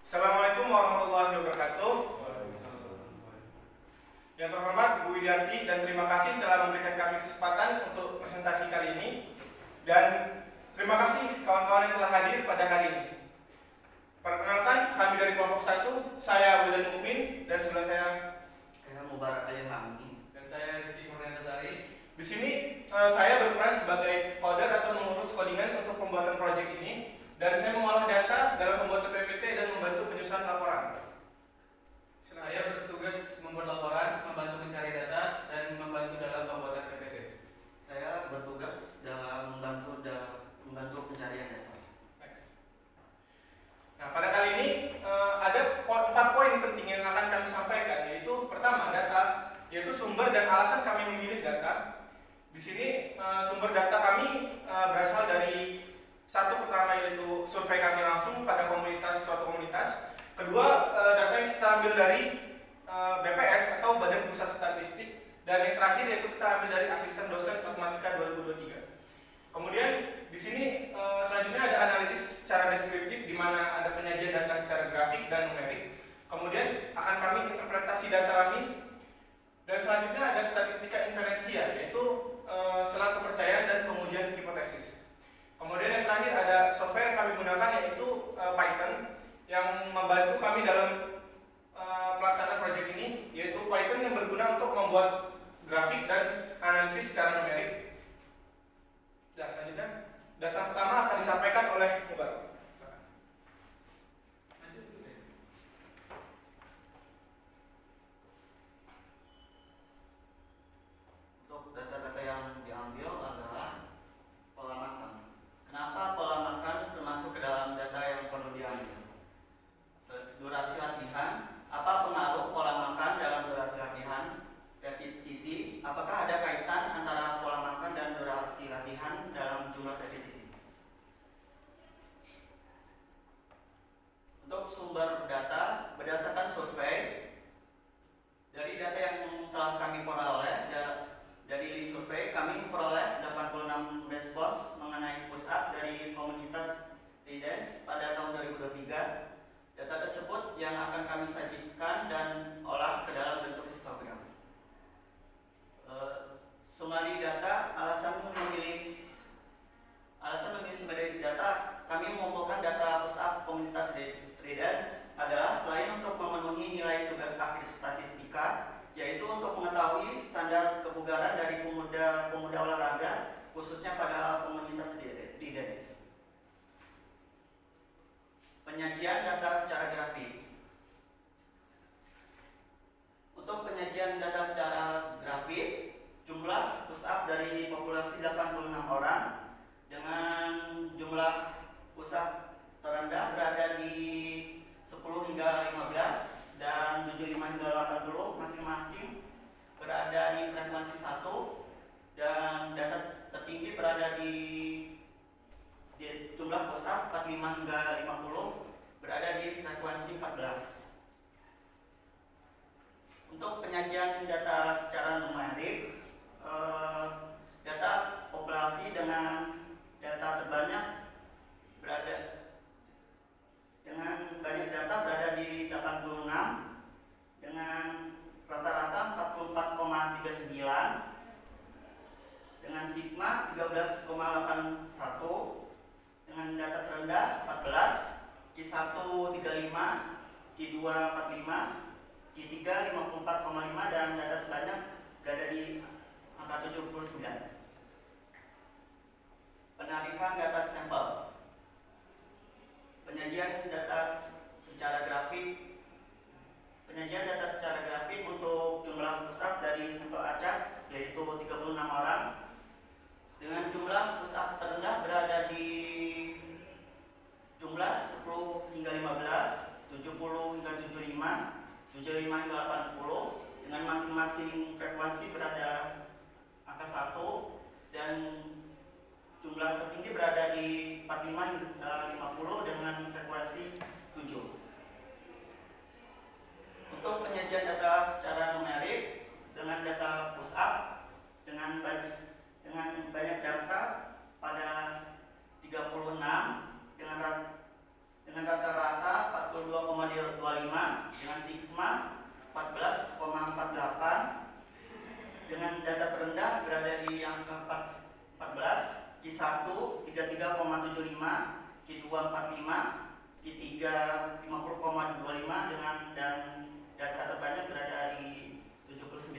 Assalamualaikum warahmatullahi wabarakatuh. Yang terhormat Bu Widiarti, dan terima kasih telah memberikan kami kesempatan untuk presentasi kali ini. Dan terima kasih kawan-kawan yang telah hadir pada hari ini. Perkenalkan, kami dari kelompok 1, saya Wildan Mukmin, dan sebelah saya Mubarak Al-Hamdi, dan saya Rizky Murniantasari. Di sini saya berperan sebagai coder atau mengurus codingan untuk pembuatan proyek ini, dan saya mengolah data dalam pembuatan PPT dan membantu penyusunan laporan. Saya bertugas membuat laporan, membantu mencari data, dan membantu dalam pembuatan PPT. saya bertugas dalam membantu pencarian data. Nah, pada kali ini ada 4 poin penting yang akan kami sampaikan, yaitu pertama, data, yaitu sumber dan alasan kami memilih data. Di sini sumber data kami berasal dari pertama yaitu survei kami langsung pada suatu komunitas. Kedua, data yang kita ambil dari BPS atau Badan Pusat Statistik, dan yang terakhir yaitu kita ambil dari asisten dosen matematika 2023. Kemudian di sini selanjutnya ada analisis secara deskriptif, di mana ada penyajian data secara grafik dan numerik. Kemudian akan kami interpretasi data kami, dan selanjutnya ada statistika inferensia, yaitu selang kepercayaan dan pengujian hipotesis. Kemudian yang terakhir ada software yang kami gunakan, yaitu Python, yang membantu kami dalam pelaksanaan proyek ini, yaitu Python yang berguna untuk membuat grafik dan analisis secara numerik. Nah, selanjutnya data pertama akan disampaikan oleh Mubarak. Untuk data-data yang diambil adalah pola makan. Kenapa pola makan termasuk ke dalam data yang perlu diambil? Durasi latihan. Apa pengaruh pola makan dalam durasi latihan? Repetisi. Apakah ada kaitan antara pola makan dan durasi latihan dalam jumlah repetisi? Untuk sumber data berdasarkan survei, dari data yang telah kami peroleh, dari survei kami memperoleh 86 respons mengenai push up dari komunitas Readers pada tahun 2023. Data tersebut yang akan kami sajikan dan olah ke dalam bentuk histogram. Summary data, alasan memilih summary data, kami mengumpulkan data push up komunitas Readers adalah selain untuk memenuhi nilai tugas akhir statistika, yaitu untuk mengetahui standar kebugaran dari pemuda olahraga, khususnya pada komunitas Readers. Penyajian data secara grafik. Untuk penyajian data secara grafik, jumlah push up dari populasi 86 orang dengan jumlah push up terendah berada di 10 hingga 15 dan 75 hingga 80 masing-masing berada di frekuensi 1, dan data tertinggi berada di jumlah push up 45 hingga 50 berada di frekuensi 14. Untuk penyajian data secara numerik, data populasi dengan data terbanyak banyak data berada di 86 dengan rata-rata 44,39, dengan sigma 13,81, dengan data terendah 14, Q1 35, Q2 45, Q3 54,5, dan data terbanyak berada di angka 79. Penarikan data sampel. Penyajian data secara grafik. Penyajian data secara grafik untuk jumlah push up dari sampel acak, yaitu 36 orang, dengan jumlah push up terendah berada di jumlah 10 hingga 15, 70 hingga 75, 75 hingga 80, dengan masing-masing frekuensi berada angka 1, dan jumlah tertinggi berada di 45 hingga 50 dengan frekuensi 7. Untuk penyajian data secara numerik, dengan data push up dengan banyak data pada 36 dengan rata-rata 42,5 50,25 dan data terbanyak berada di 79.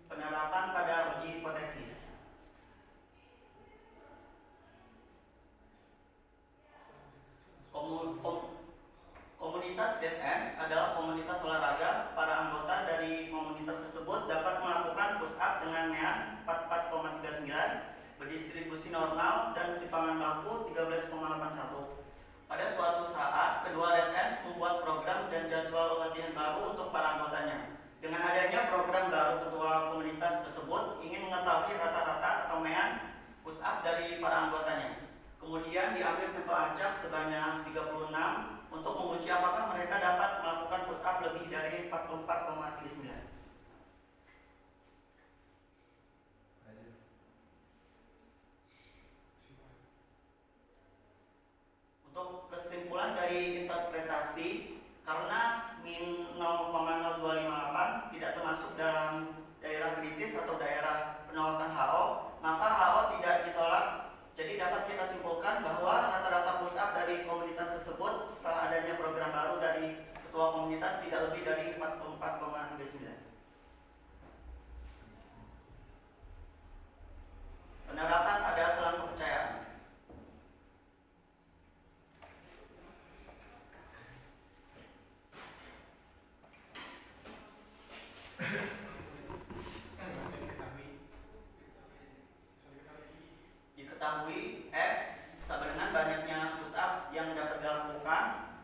Penerapan pada uji hipotesis. Komunitas DNS adalah komunitas olahraga. Para anggota dari komunitas tersebut dapat melakukan push up dengan mean 44,39, berdistribusi normal dan simpangan bahu 13,81. Pada suatu saat, kedua DNS membuat program dan jadwal latihan baru untuk para anggotanya. Dengan adanya program baru, ketua komunitas tersebut ingin mengetahui rata-rata atau mean push up dari para anggotanya. Kemudian diambil sampel acak sebanyak 36 untuk menguji apakah mereka dapat melakukan push up lebih dari 44,39. Untuk kesimpulan dari interpretasi, karena min 0,0258 tidak termasuk dalam daerah kritis atau daerah penolakan HO, maka HO tidak ditolak. Jadi dapat kita simpulkan bahwa rata-rata push up dari komunitas tersebut setelah adanya program baru dari ketua komunitas tidak lebih dari 44,39. Penerapan ada selang kepercayaan. Diketahui X sama dengan banyaknya push up yang dapat dilakukan.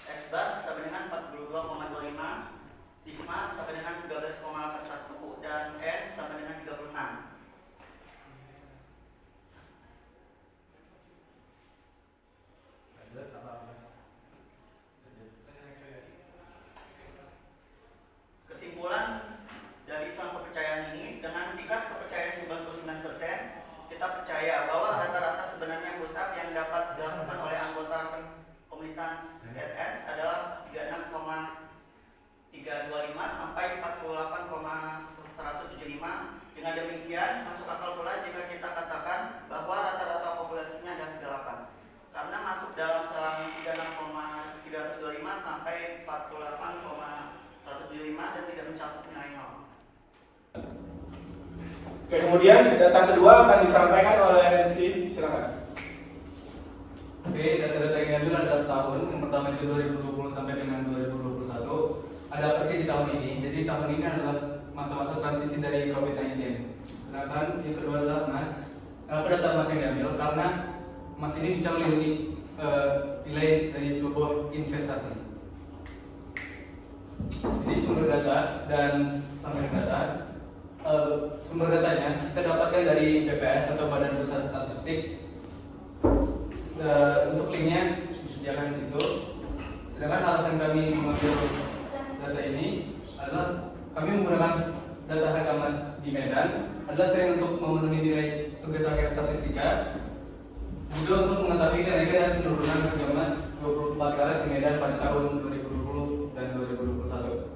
X bar sama dengan 42,25, sigma sama dengan 13,81 dan N sama dengan 36. Kesimpulan dari selang kepercayaan ini, dengan tingkat kepercayaan 99%, kita percaya bahwa rata-rata sebenarnya push up yang dapat dilakukan oleh anggota komunitas DNS adalah 36,325 sampai 48,175. Dengan demikian, masuk akal pula jika kita katakan bahwa rata-rata populasinya adalah 8, karena masuk dalam selang 36,325 sampai 48,175 dan tidak mencakup nilai 0. Oke, kemudian data kedua akan disampaikan oleh Rizky, silakan. Oke, data-data yang diambil adalah tahun. Yang pertama itu 2020 sampai dengan 2021. Ada apa sih di tahun ini? Jadi tahun ini adalah masa-masa transisi dari COVID-19. Sedangkan yang kedua adalah emas. Kenapa data emas yang diambil? Karena emas ini bisa melindungi nilai dari sebuah investasi. Jadi sumber data dan sampel data. Sumber datanya kita dapatkan dari BPS atau Badan Pusat Statistik. Untuk linknya disediakan di situ. Sedangkan alasan kami mengambil data ini adalah kami menggunakan data harga emas di Medan adalah selain untuk memenuhi nilai tugas akhir statistika, juga untuk mengetahui kenaikan dan penurunan harga emas 24 karat di Medan pada tahun 2020 dan 2021.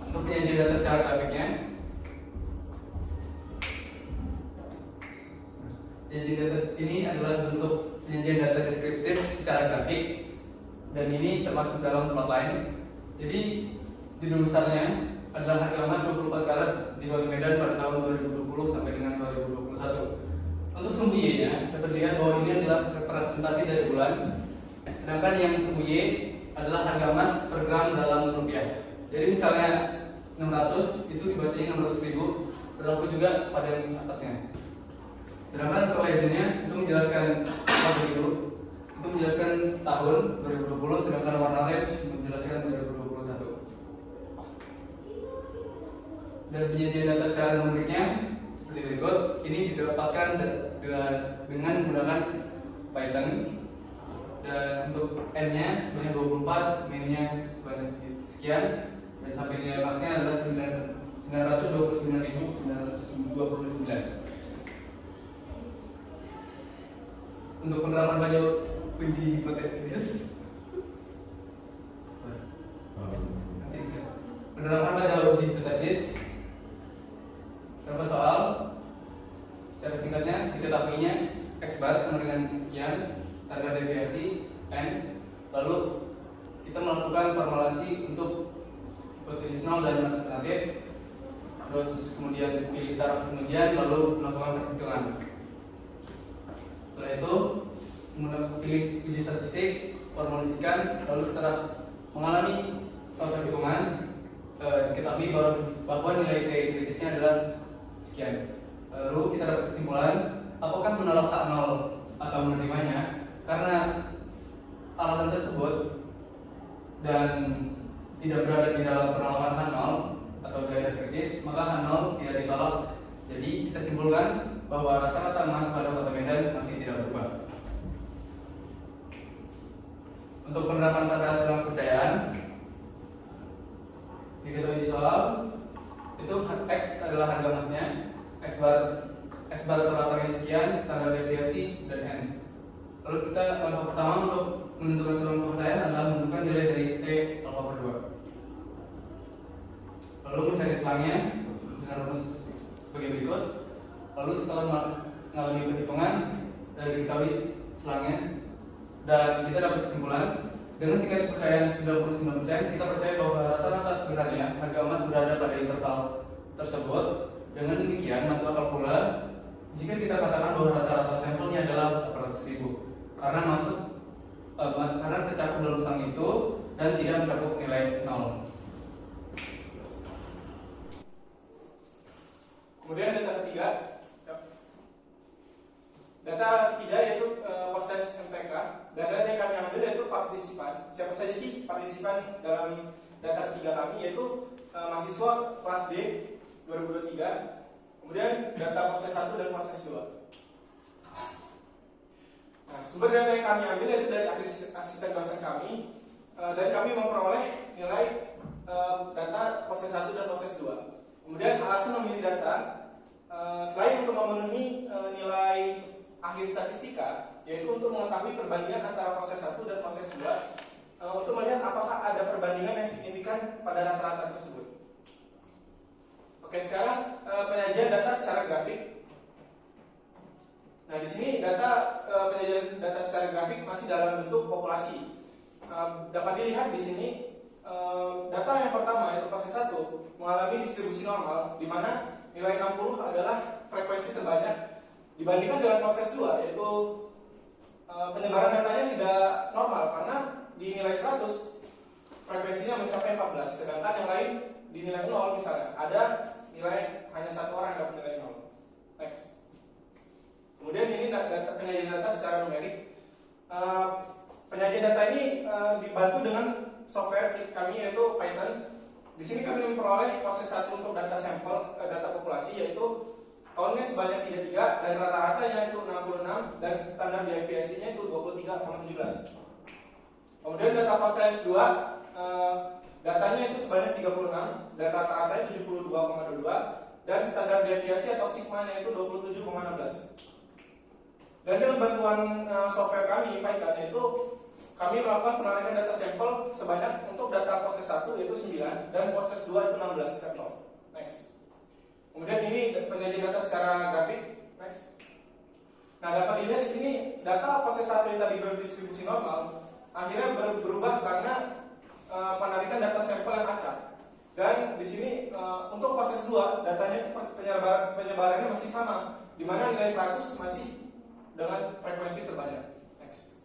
Untuk penyajian data secara grafiknya, penyajian data ini adalah bentuk penyajian data deskriptif secara grafik, dan ini termasuk dalam plotline. Jadi judul besarnya adalah harga emas 24 karat di Kota Medan pada tahun 2020 sampai dengan 2021. Untuk sumbu Y-nya dapat dilihat bahwa ini adalah representasi dari bulan, sedangkan yang sumbu Y adalah harga emas per gram dalam rupiah. Jadi misalnya 600 itu dibacanya 600.000, berlaku juga pada yang atasnya. Sedangkan untuk legendnya itu menjelaskan itu menjelaskan tahun 2020, sedangkan warna red menjelaskan 2021. Dan penyajian data secara numeriknya seperti berikut. Ini didapatkan dengan menggunakan Python. Dan untuk N-nya sebanyak 24, min-nya sebanyak sekian, dan sampai nilai maksnya adalah 929.929. Untuk penerapan pada uji hipotesis, penerapan pada uji hipotesis, berapa soal? secara singkatnya diketahuinya X bar sama dengan sekian, standar deviasi N. Lalu kita melakukan formulasi untuk hipotesis nol dan alternatif. Terus kemudian pilih taraf pengujian, lalu melakukan perhitungan. Setelah itu pilih uji statistik, formulasikan, lalu setelah mengalami suatu perhitungan diketahui bahwa nilai T kritisnya adalah sekian. Lalu kita dapat kesimpulan apakah menolak H0 atau menerimanya karena alatan tersebut dan tidak berada di dalam penolakan H0 atau daerah kritis, maka H0 tidak ditolak. Jadi kita simpulkan bahwa rata-rata emas pada Kota Medan masih tidak berubah. Untuk penerapan tata silang kepercayaan diketahui di soal itu X adalah harga emasnya, X bar teratarnya sekian, standar deviasi dan N. Lalu kita langkah pertama untuk menentukan silang kepercayaan adalah menentukan nilai dari T alpha per 2. Lalu mencari selangnya dengan rumus sebagai berikut. Lalu setelah mengalami perhitungan dan diketahui selangnya dan kita dapat kesimpulan dengan tingkat kepercayaan 99%, kita percaya bahwa rata-rata sebenarnya harga emas berada pada interval tersebut. Dengan demikian masuk akal pula jika kita katakan bahwa rata-rata sampelnya adalah 800.000 karena tercakup dalam selang itu dan tidak mencakup nilai 0. Kemudian data ketiga. Data ketiga yaitu proses MTK. Dan data yang kami ambil yaitu partisipan. Siapa saja sih partisipan dalam data ketiga kami, yaitu mahasiswa kelas D 2023. Kemudian data proses 1 dan proses 2. Nah, sumber data yang kami ambil yaitu dari asisten dosen kami, dan kami memperoleh nilai data proses 1 dan proses 2. Kemudian alasan memilih data selain untuk memenuhi nilai akhir statistika, yaitu untuk mengetahui perbandingan antara proses 1 dan proses 2, untuk melihat apakah ada perbandingan yang signifikan pada rata-rata tersebut. Oke, sekarang penyajian data secara grafik. Nah, di sini penyajian data secara grafik masih dalam bentuk populasi. Dapat dilihat di sini data yang pertama yaitu proses 1 mengalami distribusi normal, di mana nilai 60 adalah frekuensi terbanyak dibandingkan dengan proses 2, yaitu penyebaran datanya tidak normal karena di nilai 100 frekuensinya mencapai 14, sedangkan yang lain di nilai 0 misalnya ada nilai hanya satu orang yang dapat nilai 0. Next. Kemudian ini penyajian data secara numerik. Penyajian data ini dibantu dengan software kami yaitu Python. Di sini kami memperoleh proses 1 untuk data sampel, data populasi, yaitu tahunnya sebanyak 33 dan rata-ratanya itu 66 dan standar deviasinya itu 23,17. Kemudian data proses 2 datanya itu sebanyak 36 dan rata-ratanya 72,22 dan standar deviasi atau sigmanya itu 27,16. Dan dengan bantuan software kami Python itu kami melakukan penarikan data sampel sebanyak untuk data proses 1 yaitu 9 dan proses 2 itu 16 sampel. Next. Kemudian ini penyajian data secara grafik. Next. Nah, dapat dilihat di sini data proses 1 yang tadi berdistribusi normal akhirnya berubah karena penarikan data sampel yang acak. Dan di sini untuk proses 2 datanya penyebarannya masih sama, di mana nilai 100 masih dengan frekuensi terbanyak. Next.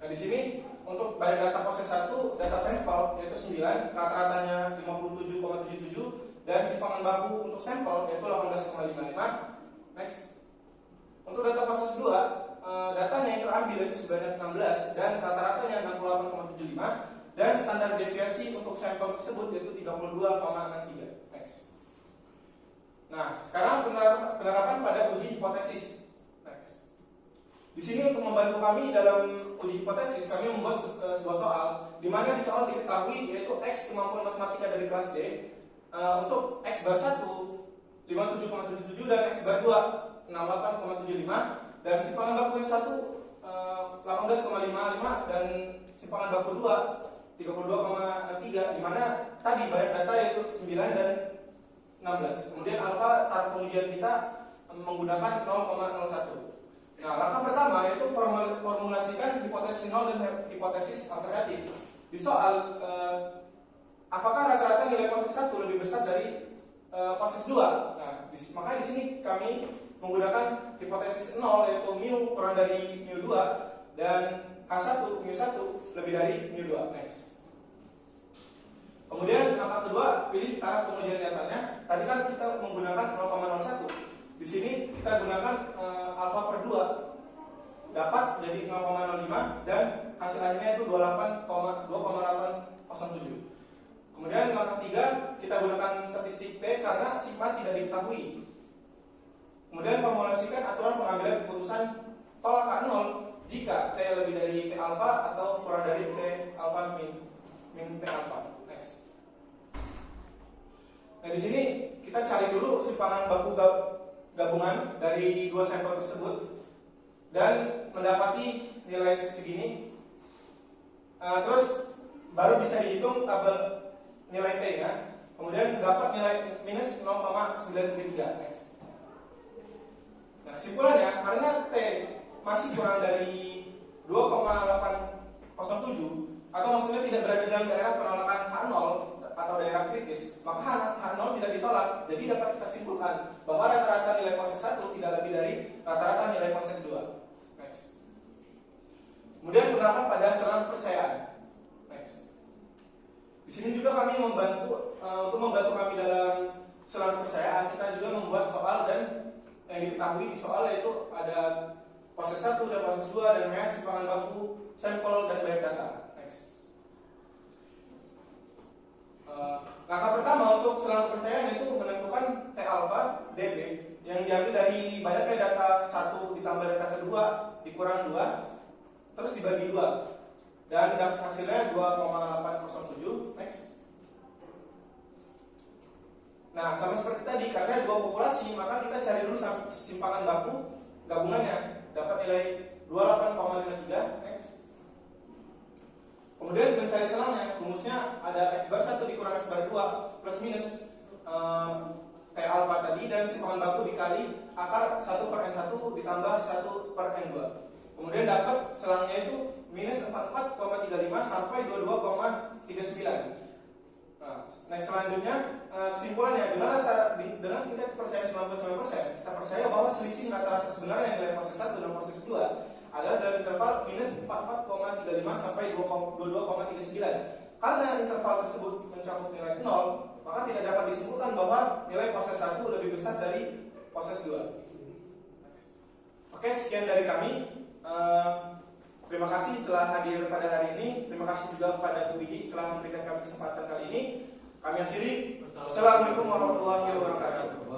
Nah, di sini untuk data proses 1 data sampel yaitu 9, rata-ratanya 57,77 dan simpangan baku untuk sampel yaitu 18,55. Next. Untuk data proses 2 datanya yang terambil yaitu sebanyak 16 dan rata-ratanya 68,75 dan standar deviasi untuk sampel tersebut yaitu 32,63. Next. Nah, sekarang penerapan pada uji hipotesis. Next. Di sini untuk membantu kami dalam uji hipotesis, kami membuat sebuah soal di mana di soal diketahui yaitu X kemampuan matematika dari kelas D untuk X bar 1 57,77 dan X bar 2 68,75 dan simpangan baku yang 1 18,55 dan simpangan baku 2 32,3, di mana tadi banyak data yaitu 9 dan 16. Kemudian alfa taraf pengujian kita menggunakan 0,01. Nah, langkah pertama yaitu formulasikan hipotesis nol dan hipotesis alternatif. Di soal apakah rata-rata nilai proses 1 lebih besar dari proses 2? Nah, maka di sini kami menggunakan hipotesis 0 yaitu mu kurang dari mu 2 dan H1 mu 1 lebih dari mu 2. Next. Kemudian langkah kedua, pilih taraf pengujian nyatanya. Tadi kan kita menggunakan 0,01. Di sini kita gunakan alfa per 2 dapat jadi 0,05 dan hasil akhirnya itu 2,807. Kemudian langkah 3 kita gunakan statistik T karena sigma tidak diketahui. Kemudian formulasikan aturan pengambilan keputusan tolak K0 jika T lebih dari T alfa atau kurang dari T alfa min T alfa. Next. Nah, di sini kita cari dulu simpangan baku gabungan dari dua sampel tersebut dan mendapati nilai segini. Terus baru bisa dihitung tabel nilai T ya. Kemudian dapat nilai minus 0,933. Next. Nah, kesimpulannya karena T masih kurang dari 2,807 atau maksudnya tidak berada dalam daerah penolakan H0 atau daerah kritis, maka H0 tidak ditolak. Jadi dapat kita simpulkan bahwa rata-rata nilai proses 1 tidak lebih dari rata-rata nilai proses 2. Next. Kemudian penerapan pada selang kepercayaan. Next. Di sini juga kami membantu untuk membantu kami dalam selang kepercayaan, kita juga membuat soal dan yang diketahui di soal yaitu ada proses 1 dan proses 2 dan melihat simpangan baku, sampel dan banyak data. Next. Langkah pertama untuk selang kepercayaan itu menentukan T alfa dB yang diambil dari banyaknya data 1 ditambah data kedua dikurang 2 terus dibagi 2 dan dapat hasilnya 2,807. Next. Nah, sama seperti tadi karena dua populasi maka kita cari dulu simpangan baku gabungannya, dapat nilai 28,53. Next. Kemudian mencari selangnya, rumusnya ada X bar 1 dikurang X bar 2 plus minus T alfa tadi dan simpangan baku dikali akar 1 per N1 ditambah 1 per N2. Kemudian dapat selangnya itu minus 44,35 sampai 22,39. Nah, selanjutnya kesimpulannya dengan tingkat kepercayaan 99%, kita percaya bahwa selisih rata-rata sebenarnya nilai proses 1 dan proses 2 adalah dalam interval minus 44,35 sampai 22,39. Karena interval tersebut mencakup nilai 0, maka tidak dapat disimpulkan bahwa nilai proses 1 lebih besar dari proses 2. Oke, sekian dari kami. Terima kasih telah hadir pada hari ini. Terima kasih juga kepada Bu Widi telah memberikan kami kesempatan kali ini. Kami akhiri. Assalamualaikum warahmatullahi wabarakatuh.